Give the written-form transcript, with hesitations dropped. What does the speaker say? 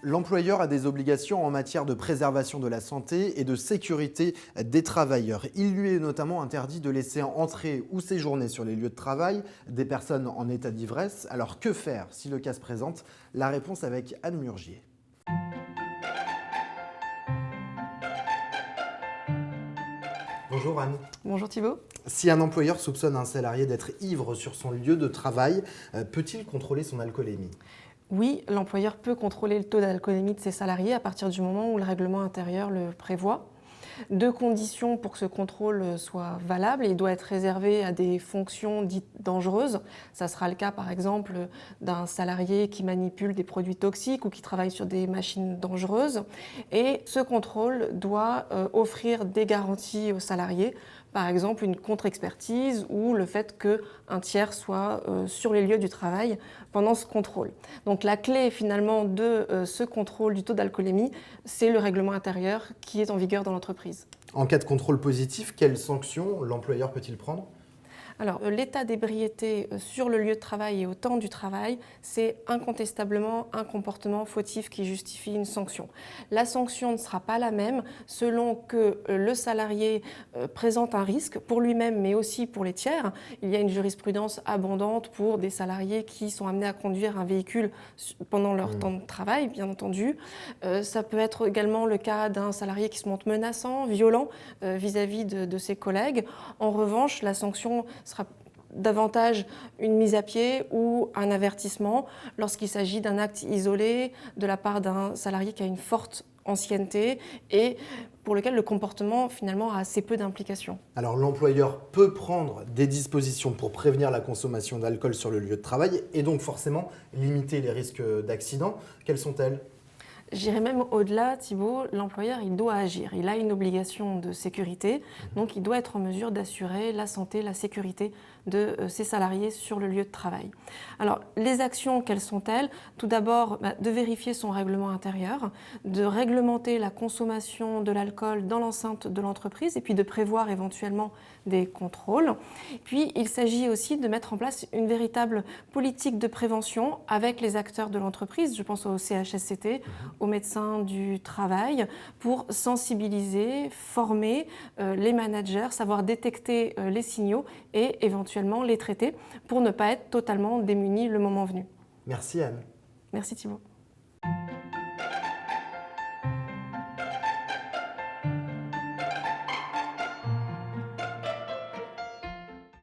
L'employeur a des obligations en matière de préservation de la santé et de sécurité des travailleurs. Il lui est notamment interdit de laisser entrer ou séjourner sur les lieux de travail des personnes en état d'ivresse. Alors que faire si le cas se présente? La réponse avec Anne Murgier. Bonjour Anne. Bonjour Thibault. Si un employeur soupçonne un salarié d'être ivre sur son lieu de travail, peut-il contrôler son alcoolémie? Oui, l'employeur peut contrôler le taux d'alcoolémie de ses salariés à partir du moment où le règlement intérieur le prévoit. Deux conditions pour que ce contrôle soit valable. Il doit être réservé à des fonctions dites dangereuses. Ça sera le cas par exemple d'un salarié qui manipule des produits toxiques ou qui travaille sur des machines dangereuses. Et ce contrôle doit offrir des garanties aux salariés, par exemple une contre-expertise ou le fait qu'un tiers soit sur les lieux du travail pendant ce contrôle. Donc la clé finalement de ce contrôle du taux d'alcoolémie, c'est le règlement intérieur qui est en vigueur dans l'entreprise. En cas de contrôle positif, quelles sanctions l'employeur peut-il prendre? Alors, l'état d'ébriété sur le lieu de travail et au temps du travail, c'est incontestablement un comportement fautif qui justifie une sanction. La sanction ne sera pas la même selon que le salarié présente un risque pour lui-même mais aussi pour les tiers. Il y a une jurisprudence abondante pour des salariés qui sont amenés à conduire un véhicule pendant leur temps de travail, bien entendu. Ça peut être également le cas d'un salarié qui se montre menaçant, violent vis-à-vis de ses collègues. En revanche, la sanction sera davantage une mise à pied ou un avertissement lorsqu'il s'agit d'un acte isolé de la part d'un salarié qui a une forte ancienneté et pour lequel le comportement finalement a assez peu d'implication. Alors l'employeur peut prendre des dispositions pour prévenir la consommation d'alcool sur le lieu de travail et donc forcément limiter les risques d'accident. Quelles sont-elles? J'irais même au-delà, Thibault, l'employeur, il doit agir. Il a une obligation de sécurité, donc il doit être en mesure d'assurer la santé, la sécurité de ses salariés sur le lieu de travail. Alors, les actions, quelles sont-elles? Tout d'abord, de vérifier son règlement intérieur, de réglementer la consommation de l'alcool dans l'enceinte de l'entreprise et puis de prévoir éventuellement des contrôles. Puis, il s'agit aussi de mettre en place une véritable politique de prévention avec les acteurs de l'entreprise. Je pense au CHSCT, aux médecins du travail, pour sensibiliser, former les managers, savoir détecter les signaux et éventuellement les traiter pour ne pas être totalement démunis le moment venu. Merci Anne. Merci Thibault.